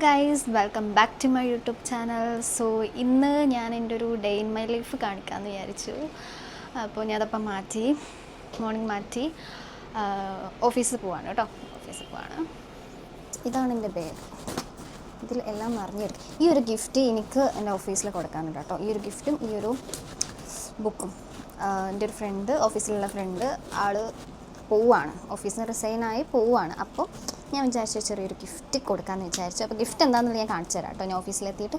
Guys, welcome back to my YouTube channel. So ഇന്ന് ഞാൻ എൻ്റെ ഒരു ഡേ ഇൻ മൈ ലൈഫ് കാണിക്കാമെന്ന് വിചാരിച്ചു. അപ്പോൾ ഞാനതപ്പം മോർണിംഗ് മാറ്റി ഓഫീസിൽ പോവാണ് കേട്ടോ. ഓഫീസിൽ പോവാണ്. ഇതാണ് എൻ്റെ ബാഗ്. ഇതിൽ എല്ലാം നിറഞ്ഞിരിക്കും. ഈ ഒരു ഗിഫ്റ്റ് എനിക്ക് എൻ്റെ ഓഫീസിൽ കൊടുക്കാനുണ്ട് കേട്ടോ. ഈ ഒരു ഗിഫ്റ്റും ഈ ഒരു ബുക്കും. എൻ്റെ ഒരു ഫ്രണ്ട്, ഓഫീസിലുള്ള ഫ്രണ്ട്, ആൾ പോവുകയാണ്, ഓഫീസിൽ നിന്ന് റിസൈനായി പോവുകയാണ്. അപ്പോൾ ഞാൻ വിചാരിച്ചു ചെറിയൊരു ഗിഫ്റ്റ് കൊടുക്കാമെന്ന് വിചാരിച്ചു. അപ്പോൾ ഗിഫ്റ്റ് എന്താണെന്നുള്ളത് ഞാൻ കാണിച്ചു തരാം കേട്ടോ ഞാൻ ഓഫീസിലെത്തിയിട്ട്.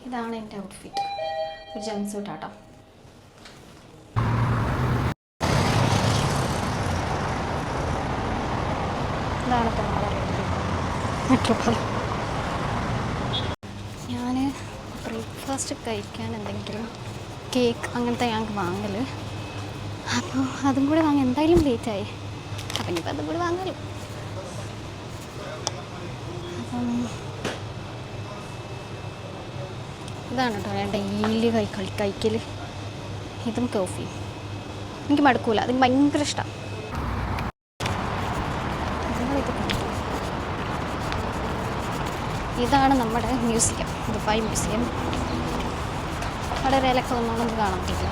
ഇതാണ് എൻ്റെ ഔട്ട്ഫിറ്റ്. ഒരു ജംപ് സൂട്ട് ആട്ടോ. ഇതാണ് മെട്രോപോളിറ്റൻ. ഞാൻ ബ്രേക്ക്ഫാസ്റ്റ് കഴിക്കാൻ എന്തെങ്കിലും കേക്ക് അങ്ങനത്തെ ഞങ്ങൾക്ക് വാങ്ങൽ. അപ്പോൾ അതും കൂടെ വാങ്ങി എന്തായാലും ലേറ്റായി. അപ്പം ഇനിയിപ്പോൾ അതും കൂടെ വാങ്ങാലോ. അപ്പം ഇതാണ് കേട്ടോ ഞാൻ ഡെയിലി കഴിക്കൽ. ഇതും കോഫി എനിക്ക് മടുക്കൂല, അതിന് ഭയങ്കര ഇഷ്ടമാണ്. ഇതാണ് നമ്മുടെ മ്യൂസിയം, ദുബായ് മ്യൂസിയം. അവിടെ റേലൊക്കെ ഒന്നും കാണാൻ പറ്റില്ല.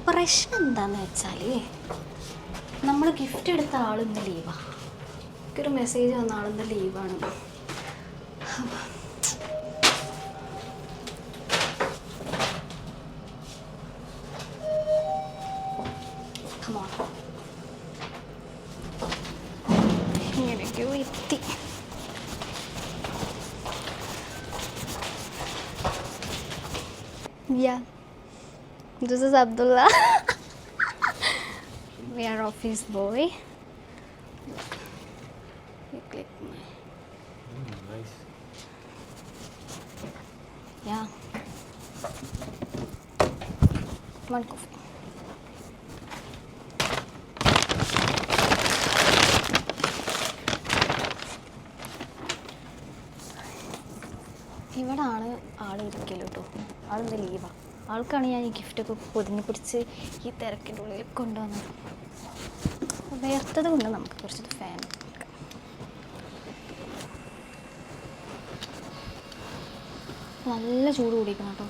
പ്രശ്നം എന്താണെന്ന് വെച്ചാൽ നമ്മൾ ഗിഫ്റ്റ് എടുത്ത ആളിന്ന് ലീവാണ്. എനിക്കൊരു മെസ്സേജ് വന്ന ആളിന്ന് ലീവാണ്. ഇങ്ങനെയൊക്കെയോ എത്തി. Yeah, this is Abdullah. We are office boy. You click my. Nice. Yeah. One coffee. ഇവിടാണ് ആൾ ഇരിക്കൽ കേട്ടോ. ആളെന്താ ലീവാണ്. ആൾക്കാണ് ഞാൻ ഈ ഗിഫ്റ്റൊക്കെ പൊതിഞ്ഞ് പിടിച്ച് ഈ തിരക്കിൻ്റെ ഉള്ളിൽ കൊണ്ടുവന്നത്. വേർത്തത് കൊണ്ട് നമുക്ക് കുറച്ചത് ഫാൻ എടുക്കാം. നല്ല ചൂട് കൂടിയിരിക്കണം കേട്ടോ.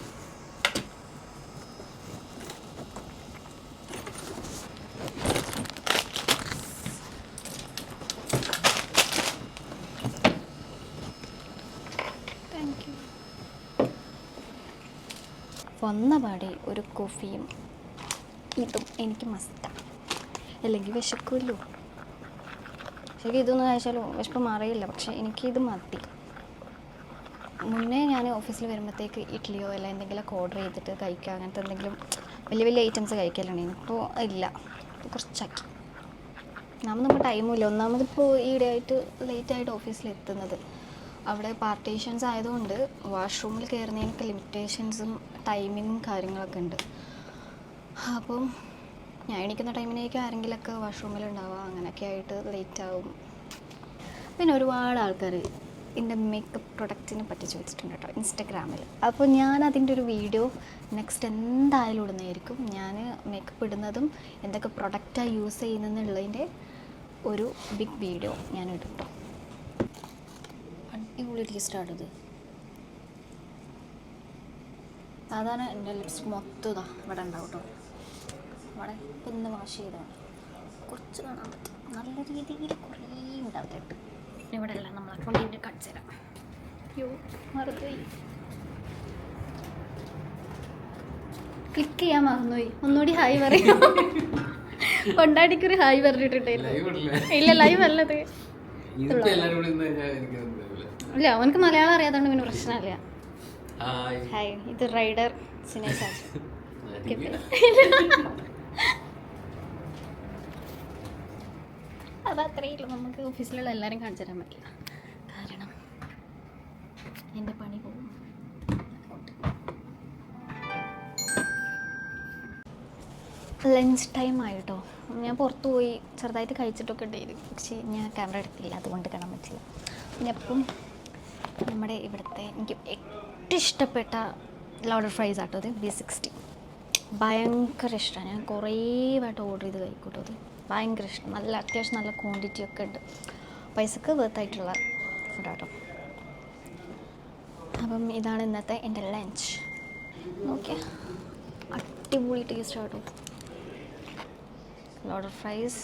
വന്ന പാടെ ഒരു കോഫിയും ഇതും എനിക്ക് മസ്റ്റാണ്, അല്ലെങ്കിൽ വിശക്കുമല്ലോ. ശരിക്കും ഇതൊന്നും കഴിച്ചാലോ വിശപ്പ് മാറിയില്ല, പക്ഷേ എനിക്കിത് മതി. മുന്നേ ഞാൻ ഓഫീസിൽ വരുമ്പോഴത്തേക്ക് ഇഡ്ഡലിയോ അല്ല എന്തെങ്കിലുമൊക്കെ ഓർഡർ ചെയ്തിട്ട് കഴിക്കുക, അങ്ങനത്തെ എന്തെങ്കിലും വലിയ വലിയ ഐറ്റംസ് കഴിക്കലുണ്ടായിരുന്നു. ഇപ്പോൾ ഇല്ല, കുറച്ചാക്കി. നമ്മൾ ടൈമില്ല. ഒന്നാമതിപ്പോൾ ഈയിടെ ആയിട്ട് ലേറ്റായിട്ട് ഓഫീസിലെത്തുന്നത്. അവിടെ പാർട്ടീഷൻസ് ആയതുകൊണ്ട് വാഷ്റൂമിൽ കയറുന്നതിനൊക്കെ ലിമിറ്റേഷൻസും ടൈമിങ്ങും കാര്യങ്ങളൊക്കെ ഉണ്ട്. അപ്പം ഞാൻ എണീക്കുന്ന ടൈമിനേക്ക് ആരെങ്കിലുമൊക്കെ വാഷ്റൂമിലുണ്ടാവുക, അങ്ങനെയൊക്കെ ആയിട്ട് ലേറ്റാവും. പിന്നെ ഒരുപാട് ആൾക്കാർ എൻ്റെ മേക്കപ്പ് പ്രൊഡക്റ്റിനെ പറ്റി ചോദിച്ചിട്ടുണ്ട് കേട്ടോ ഇൻസ്റ്റഗ്രാമിൽ. അപ്പോൾ ഞാൻ അതിൻ്റെ ഒരു വീഡിയോ നെക്സ്റ്റ് എന്തായാലും ഇടുന്നതായിരിക്കും. ഞാൻ മേക്കപ്പ് ഇടുന്നതും എന്തൊക്കെ പ്രൊഡക്റ്റാണ് യൂസ് ചെയ്യുന്നതെന്നുള്ളതിൻ്റെ ഒരു ബിഗ് വീഡിയോ ഞാൻ ഇടും കേട്ടോ. അടിപൊളി ടേസ്റ്റാണ് ഇത്. സാധാരണ എൻ്റെ ലിപ്സ്റ്റിക് മൊത്തം ഇതാ ഇവിടെ ഉണ്ടാവും കേട്ടോ. ഇവിടെ ഇപ്പം ഇന്ന് വാഷ് ചെയ്താണ്. കുറച്ച് കാണാൻ പറ്റും, നല്ല രീതിയിൽ കുറേ ഉണ്ടാകത്തിട്ട്. ഇവിടെ എല്ലാം നമ്മൾ അക്കൗണ്ടിൻ്റെ കാണിച്ചു തരാം. യോ മറന്നുപോയി, ക്ലിക്ക് ചെയ്യാൻ മറന്നുപോയി. ഒന്നുകൂടി ഹായ് പറയാം. കൊണ്ടാടിക്കൊരു ഹായ് പറഞ്ഞിട്ടുണ്ടായിരുന്നു. ഇല്ല, ലൈവ് അല്ലത്. ഇല്ല, അവനക്ക് മലയാളം അറിയാത്തതുകൊണ്ട് പിന്നെ പ്രശ്നമില്ല. ഹായ്, ഇത് റൈഡർ സിനേഷ്. അതത്രയില്ല, നമുക്ക് ഓഫീസിലുള്ള എല്ലാവരും കാണിച്ചു തരാൻ പറ്റില്ല. കാരണം എൻ്റെ പണി പോകും. ലഞ്ച് ടൈം ആയിട്ടോ. ഞാൻ പുറത്ത് പോയി ചെറുതായിട്ട് കഴിച്ചിട്ടൊക്കെ ഉണ്ടായിരുന്നു, പക്ഷേ ഞാൻ ക്യാമറ എടുത്തില്ല, അതുകൊണ്ട് കാണാൻ പറ്റില്ല. പിന്നെ അപ്പം നമ്മുടെ ഇവിടുത്തെ എനിക്ക് ഏറ്റവും ഇഷ്ടപ്പെട്ട ലോഡർ ഫ്രൈസ് ആട്ടോ അത് B60. ഭയങ്കര ഇഷ്ടമാണ്. ഞാൻ കുറേ വട്ടം ഓർഡർ ചെയ്ത് കഴിക്കൂട്ടോ അത്. ഭയങ്കര ഇഷ്ടം. നല്ല അത്യാവശ്യം നല്ല ക്വാണ്ടിറ്റി ഒക്കെ ഉണ്ട്. പൈസക്ക് വർത്തായിട്ടുള്ള ഫുഡാട്ടോ. അപ്പം ഇതാണ് ഇന്നത്തെ എൻ്റെ ലഞ്ച്. ഓക്കെ, അടിപൊളി ടേസ്റ്റ് ആട്ടോ. Loaded fries,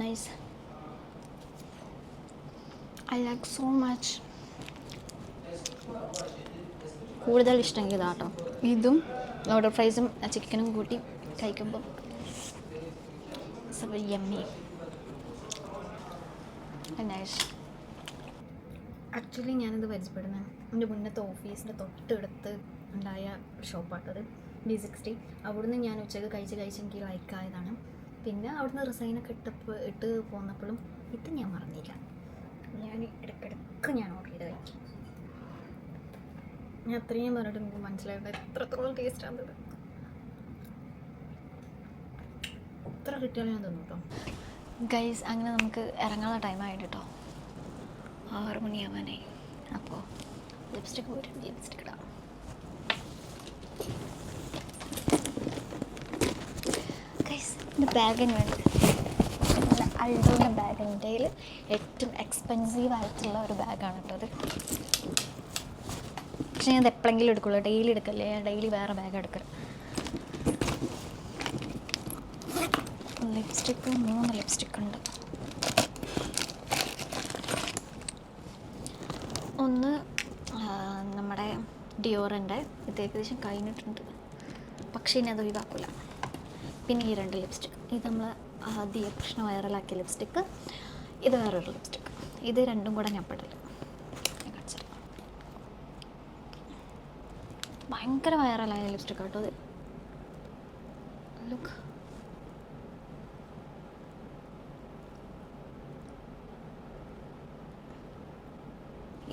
nice. I like so much. കൂടുതൽ ഇഷ്ടമെങ്കിൽ ഇതാട്ടോ. ഇതും ലോഡർ ഫ്രൈസും ചിക്കനും കൂട്ടി കഴിക്കുമ്പം യമ്മി. നൈസ്. ആക്ച്വലി ഞാനിത് പരിചയപ്പെടുന്നത് എൻ്റെ മുന്നത്തെ ഓഫീസിൻ്റെ തൊട്ടടുത്ത് ഉണ്ടായ ഷോപ്പാട്ടത് B60. അവിടുന്ന് ഞാൻ ഉച്ചക്ക് കഴിച്ച് എനിക്ക് ലൈക്കായതാണ്. പിന്നെ അവിടുന്ന് റിസൈനൊക്കെ ഇട്ട് പോന്നപ്പോഴും ഇത് ഞാൻ മറന്നില്ല. ഞാൻ ഇടയ്ക്കിടയ്ക്ക് ഞാൻ ഓർഡർ ചെയ്ത് കഴിക്കും. ഞാൻ അത്രയും പറഞ്ഞിട്ട് എനിക്ക് മനസ്സിലായിട്ട് എത്രത്തോളം ടേസ്റ്റാണത്. എത്ര കിട്ടിയാലും ഞാൻ തന്നു കേട്ടോ. ഗൈസ്, അങ്ങനെ നമുക്ക് ഇറങ്ങാനുള്ള ടൈമായിട്ട് കേട്ടോ. 6 മണിയാവാനായി. അപ്പോൾ ലിപ്സ്റ്റിക്ക് പോയിട്ട് ലിപ്സ്റ്റിക്ക് ഇടാം. ഗൈസ്, എൻ്റെ ബാഗിന് വേണ്ടി അൾഡോൻ്റെ ബാഗ് എൻ്റെ കയ്യിൽ ഏറ്റവും എക്സ്പെൻസീവ് ആയിട്ടുള്ള ഒരു ബാഗാണ് കേട്ടോ അത്. പക്ഷേ ഞാൻ അത് എപ്പോഴെങ്കിലും എടുക്കുള്ളൂ, ഡെയിലി എടുക്കല്ലേ. ഞാൻ ഡെയിലി വേറെ ബാഗ് എടുക്കൽ. ലിപ്സ്റ്റിക്ക് 3 ലിപ്സ്റ്റിക്ക് ഉണ്ട്. ഒന്ന് നമ്മുടെ ഡിയോറിൻ്റെ, ഇത് ഏകദേശം കഴിഞ്ഞിട്ടുണ്ട്, പക്ഷേ ഇനി അത് ഒഴിവാക്കില്ല. പിന്നെ ഈ 2 ലിപ്സ്റ്റിക്ക്, ഇത് നമ്മൾ ആദ്യം പ്രശ്നം വൈറലാക്കിയ ലിപ്സ്റ്റിക്ക്, ഇത് വേറൊരു ലിപ്സ്റ്റിക്ക്. ഇത് രണ്ടും കൂടെ ഞാൻ പെടില്ല. ഞാൻ കാണിച്ചത് ഭയങ്കര വൈറലായ ലിപ്സ്റ്റിക്ക് കേട്ടോ അത്. ലുക്ക്,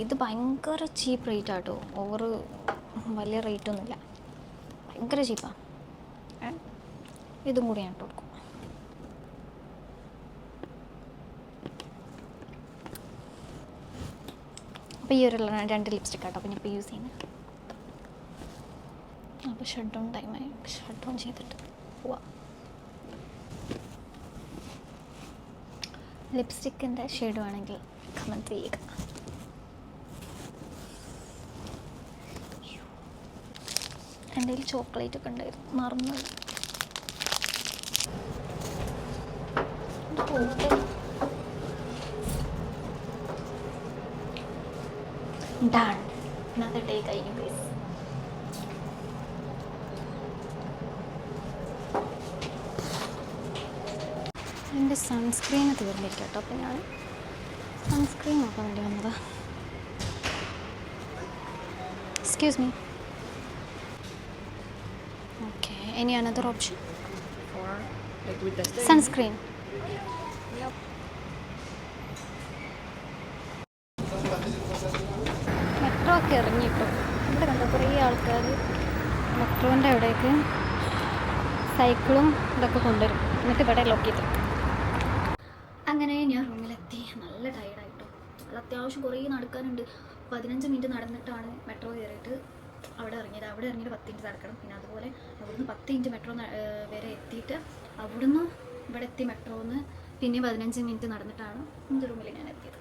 ഇത് ഭയങ്കര ചീപ്പ് റേറ്റ് ആട്ടോ. ഓവർ വലിയ റേറ്റൊന്നുമില്ല, ഭയങ്കര ചീപ്പാണ്. ഇതും കൂടി ഞാൻ ഇട്ട് കൊടുക്കും. അപ്പോൾ ഈ ഒരു 2 ലിപ്സ്റ്റിക്ക് ആട്ടോ. പിന്നെ ഇപ്പോൾ യൂസ് ചെയ്യുന്നത്. അപ്പോൾ ഷട്ട് ഡൗൺ ടൈമായി. ഷട്ട് ഡൗൺ ചെയ്തിട്ട് പോവാം. ലിപ്സ്റ്റിക്കിൻ്റെ ഷെയ്ഡ് വേണമെങ്കിൽ കമൻറ്റ് ചെയ്യുക. എൻ്റെ കയ്യിൽ ചോക്ലേറ്റ് ഒക്കെ ഉണ്ടായിരുന്നു, മറന്നു. Done. Another day കഴിഞ്ഞു guys. എൻ്റെ സൺസ്ക്രീൻ തീർന്നിരിക്കും കേട്ടോ. അപ്പോൾ ഞാൻ സൺസ്ക്രീൻ നോക്കാൻ വേണ്ടി വന്നതാ. Excuse me. ഓക്കെ, ഇനി അനദർ ഓപ്ഷൻ സൺസ്ക്രീൻ. മെട്രോ ഒക്കെ ഇറങ്ങിയിട്ടു. ഇവിടെ കണ്ടോ കുറേ ആൾക്കാർ മെട്രോൻ്റെ അവിടേക്ക് സൈക്കിളും ഇതൊക്കെ കൊണ്ടുവരും, എന്നിട്ട് ഇവിടെ ലോക്ക് ചെയ്തു. അങ്ങനെ ഞാൻ റൂമിലെത്തി. നല്ല ടയർഡായിട്ടോ. അത് അത്യാവശ്യം കുറേ നടക്കാനുണ്ട്. 15 മിനിറ്റ് നടന്നിട്ടാണ് മെട്രോ കയറിയിട്ട് അവിടെ ഇറങ്ങിയത്. അവിടെ ഇറങ്ങിയിട്ട് 10 മിനിറ്റ് നടക്കണം. പിന്നെ അതുപോലെ അവിടുന്ന് 10 മിനിറ്റ് മെട്രോ വരെ എത്തിയിട്ട് അവിടുന്ന് ഇവിടെ എത്തി മെട്രോന്ന് പിന്നെ 15 മിനിറ്റ് നടന്നിട്ടാണ് എൻ്റെ റൂമിൽ ഞാൻ എത്തിയത്.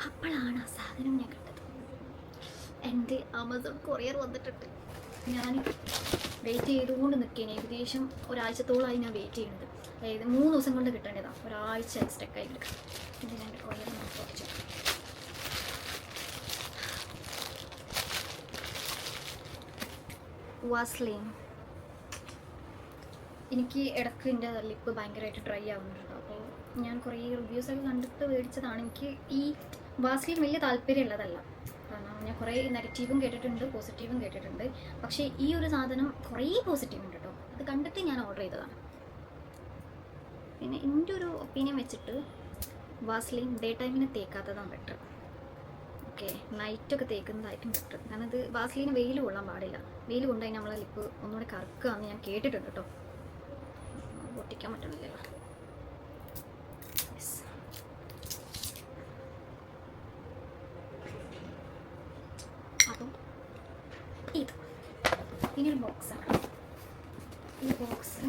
അപ്പോഴാണ് ആ സാധനം ഞാൻ കണ്ടത്. എൻ്റെ ആമസോൺ കൊറിയർ വന്നിട്ടുണ്ട്. ഞാൻ വെയിറ്റ് ചെയ്തുകൊണ്ട് നിൽക്കുകയാണ്. ഏകദേശം ഒരാഴ്ചത്തോളമായി ഞാൻ വെയിറ്റ് ചെയ്യുന്നത്. അതായത് 3 ദിവസം കൊണ്ട് കിട്ടേണ്ടതാണ്. ഒരാഴ്ച സ്റ്റക്കായി കിടക്കാം. ഇത് ഞാൻ കൊറിയർ നോക്കി. വാസ്ലൈൻ. എനിക്ക് ഇടയ്ക്ക് എൻ്റെ ലിപ്പ് ഭയങ്കരമായിട്ട് ഡ്രൈ ആവുന്നുണ്ട്. അപ്പോൾ ഞാൻ കുറേ റിവ്യൂസൊക്കെ കണ്ടിട്ട് മേടിച്ചതാണ്. എനിക്ക് ഈ വാസ്ലൈൻ വലിയ താല്പര്യമുള്ളതല്ല. കാരണം ഞാൻ കുറേ നെഗറ്റീവും കേട്ടിട്ടുണ്ട്, പോസിറ്റീവും കേട്ടിട്ടുണ്ട്. പക്ഷേ ഈ ഒരു സാധനം കുറേ പോസിറ്റീവ് ഉണ്ട് കേട്ടോ. അത് കണ്ടിട്ട് ഞാൻ ഓർഡർ ചെയ്തതാണ്. പിന്നെ എൻ്റെ ഒരു ഒപ്പീനിയൻ വെച്ചിട്ട് വാസ്ലൈൻ ഡേ ടൈമിന് തേക്കാത്തതാണ് ബെറ്റർ. ഓക്കെ, നൈറ്റൊക്കെ തേക്കുന്നതായിരിക്കും ബെറ്റർ. കാരണം ഇത് വാസ്ലൈന് വെയിൽ കൊള്ളാൻ പാടില്ല. വെയിൽ കൊണ്ടുകഴിഞ്ഞാൽ നമ്മളെ ലിപ്പ് ഒന്നുകൂടെ കറുക്കുകയെന്ന് ഞാൻ കേട്ടിട്ടുണ്ട് കേട്ടോ. പൊട്ടിക്കാൻ പറ്റണില്ലല്ലോ. ചെറിയൊരു ബോക്സാണ് ഈ ബോക്സ്.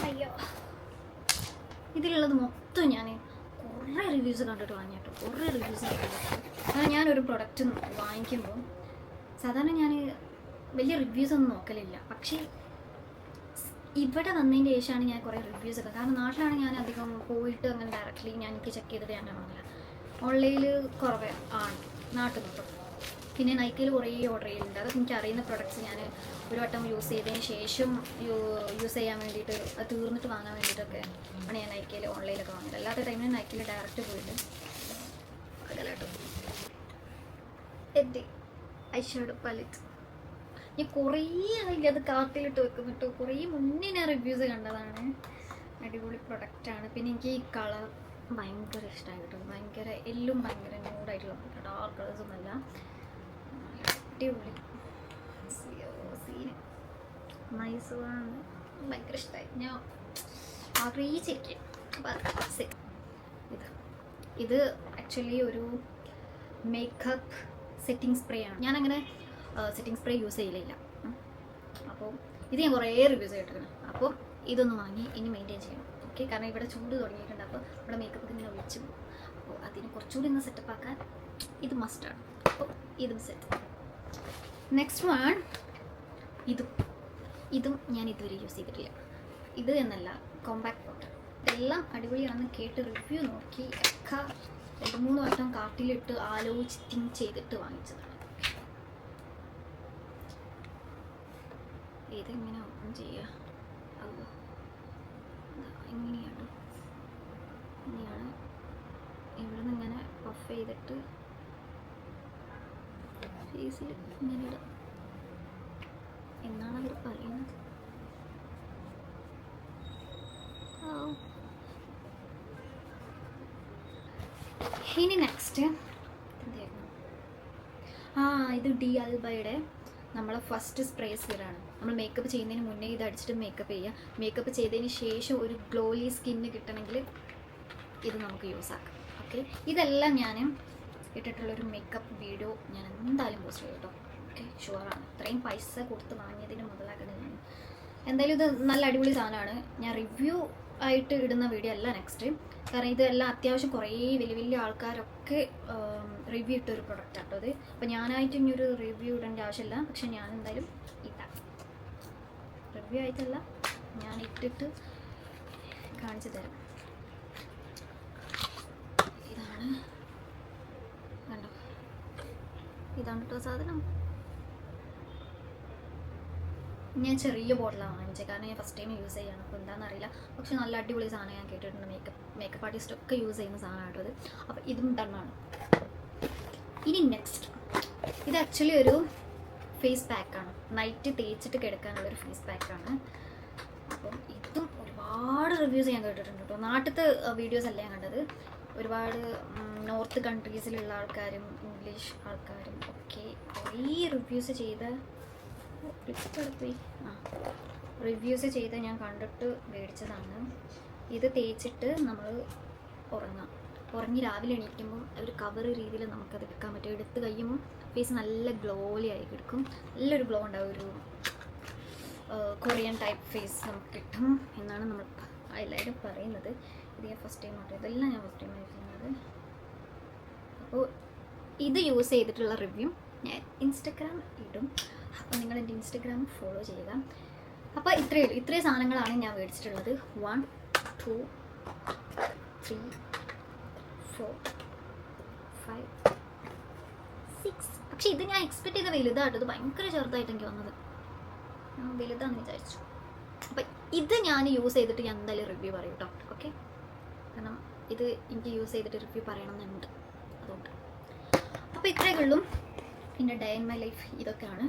അയ്യോ, ഇതിലുള്ളത് മൊത്തം ഞാൻ കുറേ റിവ്യൂസ് കണ്ടിട്ട് വാങ്ങിയിട്ടു. കുറേ റിവ്യൂസ് കണ്ടിട്ട്. കാരണം ഞാനൊരു പ്രൊഡക്റ്റ് വാങ്ങിക്കുമ്പോൾ സാധാരണ ഞാൻ വലിയ റിവ്യൂസ് ഒന്നും നോക്കലില്ല. പക്ഷേ ഇവിടെ വന്നതിൻ്റെ ശേഷമാണ് ഞാൻ കുറേ റിവ്യൂസ് ഒക്കെ, കാരണം നാട്ടിലാണ് ഞാൻ അധികം പോയിട്ട് അങ്ങനെ ഡയറക്റ്റ്ലി ഞാൻ എനിക്ക് ചെക്ക് ചെയ്തിട്ട് ഞാൻ വാങ്ങില്ല. ഓൺലൈനിൽ കുറവേ ആണ് നാട്ടിൽ നിന്നും. പിന്നെ നൈക്കയിൽ കുറേ ഓർഡർ ചെയ്യുന്നുണ്ട്. അതൊക്കെ എനിക്ക് അറിയുന്ന പ്രൊഡക്ട്സ് ഞാൻ ഒരു വട്ടം യൂസ് ചെയ്തതിന് ശേഷം യൂസ് ചെയ്യാൻ വേണ്ടിയിട്ട് അത് തീർന്നിട്ട് വാങ്ങാൻ വേണ്ടിയിട്ടൊക്കെ ആണ് ഞാൻ നൈക്കയിൽ ഓൺലൈനിലൊക്കെ വാങ്ങിയത്. അല്ലാത്ത ടൈമിൽ നൈക്കയിൽ ഡയറക്റ്റ് പോയിട്ട് അതല്ലാട്ടോ. എൻ്റെ ഐഷാഡോ പാലറ്റ് ഞാൻ കുറേ ആയില്ല അത് കാർട്ടിലിട്ട് വെക്കുന്നിട്ട്. കുറേ മുന്നേ ഞാൻ റിവ്യൂസ് കണ്ടതാണ്. അടിപൊളി പ്രൊഡക്റ്റാണ്. പിന്നെ എനിക്ക് ഈ കളർ ഭയങ്കര ഇഷ്ടമായി കേട്ടോ. ഭയങ്കര എല്ലാം ഭയങ്കര ന്യൂഡായിട്ടുള്ള ഡാർക്ക് കളേഴ്സൊന്നുമല്ല, അടിപൊളി സീന് നൈസാണ്. ഭയങ്കര ഇഷ്ടമായി. ഞാൻ ആഗ്രഹിച്ചിരിക്കും. ഇത് ആക്ച്വലി ഒരു മേക്കപ്പ് സെറ്റിംഗ് സ്പ്രേ ആണ്. ഞാനങ്ങനെ സെറ്റിംഗ് സ്പ്രേ യൂസ് ചെയ്യലില്ല. അപ്പോൾ ഇത് ഞാൻ കുറേ റിവ്യൂസ് കേട്ടിട്ടുണ്ട്. അപ്പോൾ ഇതൊന്ന് വാങ്ങി ഇനി മെയിൻറ്റെയിൻ ചെയ്യണം. ഓക്കെ, കാരണം ഇവിടെ ചൂട് തുടങ്ങിയിട്ടുണ്ട്. അപ്പോൾ നമ്മുടെ മേക്കപ്പ് ഇങ്ങനെ ഒഴിച്ചു പോകും. അപ്പോൾ അതിന് കുറച്ചുകൂടി ഒന്ന് സെറ്റപ്പ് ആക്കാൻ ഇത് മസ്റ്റാണ്. അപ്പോൾ ഇതും സെറ്റ്. നെക്സ്റ്റ് വൺ ഇതും ഞാൻ ഇതുവരെ യൂസ് ചെയ്തിട്ടില്ല. ഇത് എന്നല്ല, കോമ്പാക്ട് പൗഡർ. ഇതെല്ലാം അടിപൊളിയാണെന്ന് കേട്ട് റിവ്യൂ നോക്കി ഒക്കെ 2-3 വട്ടം കാർട്ടിലിട്ട് ആലോചിച്ച് തിങ്ക് ചെയ്തിട്ട് വാങ്ങിച്ചതാണ്. ഇതെങ്ങനെ ഓപ്പൺ ചെയ്യുക? അതോ ഇങ്ങനെയാണ്. ഇവിടെ നിന്ന് ഇങ്ങനെ ഓഫ് ചെയ്തിട്ട് ഫേസിൽ ഇങ്ങനെ ഇടുക എന്നാണ് അവർ പറയുന്നത്. ഇനി നെക്സ്റ്റ് ഇത് ഡി ആൽബയുടെ നമ്മളെ ഫസ്റ്റ് സ്പ്രേ സീറാണ്. നമ്മൾ മേക്കപ്പ് ചെയ്യുന്നതിന് മുന്നേ ഇത് അടിച്ചിട്ട് മേക്കപ്പ് ചെയ്യുക. മേക്കപ്പ് ചെയ്തതിന് ശേഷം ഒരു ഗ്ലോലി സ്കിന്ന് കിട്ടണമെങ്കിൽ ഇത് നമുക്ക് യൂസ് ആക്കാം. ഓക്കെ, ഇതെല്ലാം ഞാൻ ഇട്ടിട്ടുള്ളൊരു മേക്കപ്പ് വീഡിയോ ഞാൻ എന്തായാലും പോസ്റ്റ് ചെയ്യും കേട്ടോ. ഓക്കെ, ഷുവറാണ്. ഇത്രയും പൈസ കൊടുത്ത് വാങ്ങിയതിന് മുതലാക്കുന്നത് ഞാൻ. എന്തായാലും ഇത് നല്ല അടിപൊളി സാധനമാണ്. ഞാൻ റിവ്യൂ ആയിട്ട് ഇടുന്ന വീഡിയോ അല്ല നെക്സ്റ്റ്. കാരണം ഇതെല്ലാം അത്യാവശ്യം കുറേ വലിയ വലിയ ആൾക്കാരൊക്കെ റിവ്യൂ ഇട്ടൊരു പ്രൊഡക്റ്റാണ് കേട്ടോ ഇത്. അപ്പോൾ ഞാനായിട്ട് ഇനി ഒരു റിവ്യൂ ഇടേണ്ട ആവശ്യമില്ല. പക്ഷെ ഞാൻ എന്തായാലും ഇട്ടാം. റിവ്യൂ ആയിട്ടല്ല, ഞാൻ ഇട്ടിട്ട് കാണിച്ചു തരാം. ഇതാണ്, കണ്ടോ? ഇതാണ് കേട്ടോ സാധനം. ഞാൻ ചെറിയ ബോട്ടിലാണ് വാങ്ങിച്ചത്, കാരണം ഞാൻ ഫസ്റ്റ് ടൈം യൂസ് ചെയ്യണം. അപ്പോൾ എന്താണെന്ന് അറിയില്ല. പക്ഷെ നല്ല അടിപൊളി സാധനം ഞാൻ കേട്ടിട്ടുണ്ട്. മേക്കപ്പ് ആർട്ടിസ്റ്റൊക്കെ യൂസ് ചെയ്യുന്ന സാധനമായിട്ടോ ഇത്. അപ്പോൾ ഇതും ഡണ്ണാണ്. ഇനി നെക്സ്റ്റ്, ഇത് ആക്ച്വലി ഒരു ഫേസ് പാക്കാണ്. നൈറ്റ് തേച്ചിട്ട് കിടക്കാനുള്ളൊരു ഫേസ് പാക്കാണ്. അപ്പം ഇതും ഒരുപാട് റിവ്യൂസ് ഞാൻ കേട്ടിട്ടുണ്ട് കേട്ടോ. നാട്ടിലത്തെ വീഡിയോസ് അല്ല ഞാൻ കണ്ടത്. ഒരുപാട് നോർത്ത് കൺട്രീസിലുള്ള ആൾക്കാരും ഇംഗ്ലീഷ് ആൾക്കാരും ഒക്കെ കുറേ റിവ്യൂസ് ചെയ്ത ഞാൻ കണ്ടിട്ട് മേടിച്ചതാണ്. ഇത് തേച്ചിട്ട് നമ്മൾ ഉറങ്ങി രാവിലെ എണീക്കുമ്പോൾ ഒരു കവർ രീതിയിൽ നമുക്കത് എടുക്കാൻ പറ്റും. എടുത്ത് കഴിയുമ്പോൾ ഫേസ് നല്ല ഗ്ലോലി ആയി കിടക്കും. നല്ലൊരു ഗ്ലോ ഉണ്ടാവും. ഒരു കൊറിയൻ ടൈപ്പ് ഫേസ് നമുക്ക് കിട്ടും എന്നാണ് നമ്മൾ എല്ലാവരും പറയുന്നത്. ഇത് ഞാൻ ഫസ്റ്റ് ടൈം ആട്ടോ. ഇതെല്ലാം ഞാൻ ഫസ്റ്റ് ടൈം യൂസ് ചെയ്യുന്നത്. അപ്പോൾ ഇത് യൂസ് ചെയ്തിട്ടുള്ള റിവ്യൂ ഞാൻ ഇൻസ്റ്റഗ്രാം ഇടും. അപ്പോൾ നിങ്ങൾ എൻ്റെ ഇൻസ്റ്റഗ്രാം ഫോളോ ചെയ്യുക. അപ്പോൾ ഇത്രയും സാധനങ്ങളാണ് ഞാൻ മേടിച്ചിട്ടുള്ളത്. 1 2 3 4 5 6. പക്ഷേ ഇത് ഞാൻ എക്സ്പെക്ട് ചെയ്ത വലുതായിട്ട്, ഇത് ഭയങ്കര ചെറുതായിട്ട് എനിക്ക് വന്നത്. ഞാൻ വലുതാണെന്ന് വിചാരിച്ചു. അപ്പം ഇത് ഞാൻ യൂസ് ചെയ്തിട്ട് ഞാൻ എന്തായാലും റിവ്യൂ പറയും കേട്ടോ. ഓക്കെ, കാരണം ഇത് എനിക്ക് യൂസ് ചെയ്തിട്ട് റിവ്യൂ പറയണമെന്നുണ്ട്. അതുകൊണ്ട് അപ്പോൾ ഇത്രയേ ഉള്ളൂ. എൻ്റെ ഡേ ഇൻ മൈ ലൈഫ് ഇതൊക്കെയാണ്.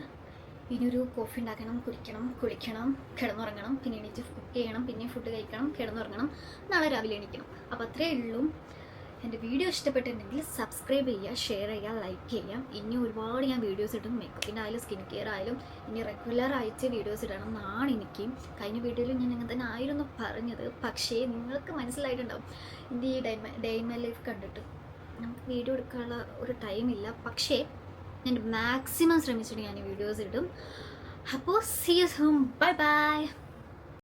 ഇനിയൊരു കോഫി ഉണ്ടാക്കണം, കുളിക്കണം, കിടന്നുറങ്ങണം, പിന്നെ എണീറ്റ് കുക്ക് ചെയ്യണം, പിന്നെ ഫുഡ് കഴിക്കണം, കിടന്നുറങ്ങണം, നാളെ രാവിലെ എണീക്കണം. അപ്പോൾ അത്രയേ ഉള്ളൂ. എൻ്റെ വീഡിയോ ഇഷ്ടപ്പെട്ടിട്ടുണ്ടെങ്കിൽ സബ്സ്ക്രൈബ് ചെയ്യുക, ഷെയർ ചെയ്യുക, ലൈക്ക് ചെയ്യുക. ഇനി ഒരുപാട് ഞാൻ വീഡിയോസ് ഇടും. മേക്കപ്പിൻ്റെ ആയാലും സ്കിൻ കെയർ ആയാലും ഇനി റെഗുലറായിട്ട് വീഡിയോസ് ഇടണം എന്നാണ് എനിക്ക്. കഴിഞ്ഞ വീഡിയോയിൽ ഞാൻ അങ്ങനെ തന്നെ ആയിരുന്നു പറഞ്ഞത്. പക്ഷേ നിങ്ങൾക്ക് മനസ്സിലായിട്ടുണ്ടാവും എൻ്റെ ഈ ഡേ ഇൻ മൈ ലൈഫ് കണ്ടിട്ട് നമുക്ക് വീഡിയോ എടുക്കാനുള്ള ഒരു ടൈമില്ല. പക്ഷേ ഞാൻ മാക്സിമം ശ്രമിച്ചിട്ട് ഞാൻ വീഡിയോസ് ഇടും. അപ്പോൾ see you soon. Bye by.